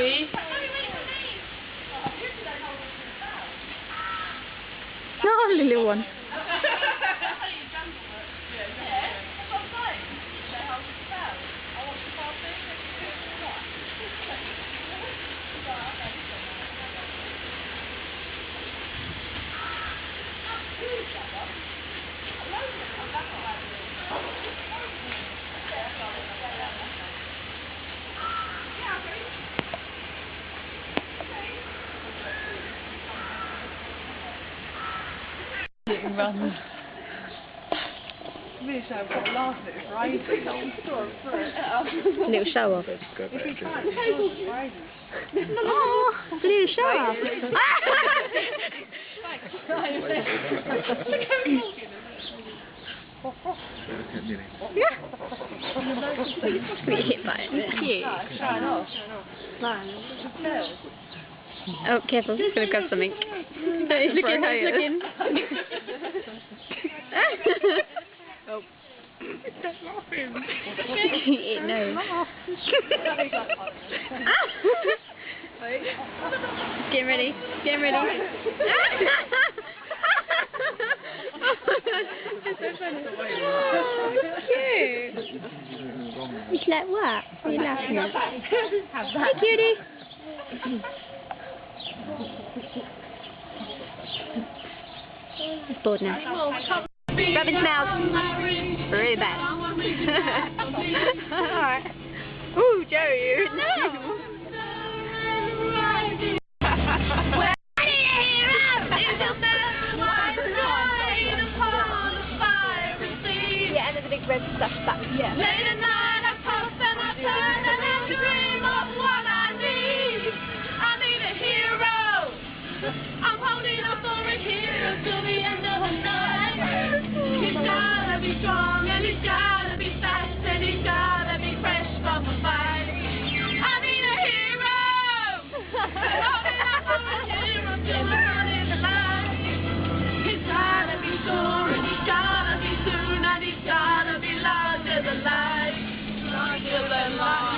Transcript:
Joey. No, little one. Run. Really show I've got to laugh at it, it's rising. Little show off. Let's go back to it. Oh, little show off. Get hit by it. Cute. Oh, careful, he's going to grab something. No, he's looking, he's looking. Oh. Stop laughing. It knows. Getting ready, getting ready. Oh my god, that's so funny. Oh, cute. He's like, what? What are you laughing at? Hey, cutie. He's bored now. Grab his mouth. Really bad. Alright. Ooh, Joey. No. Yeah, and there's a big red stuff back. Yeah. Late at night I puff and I turn and I dream of what I need. I need a hero. I'm holding up for a hero till the end of the night. He's gotta be strong and he's gotta be fast and he's gotta be fresh from the fight. I need a hero. I'm holding up for a hero till the end of the night. He's gotta be sure and he's gotta be soon and he's gotta be larger than life. Larger than life.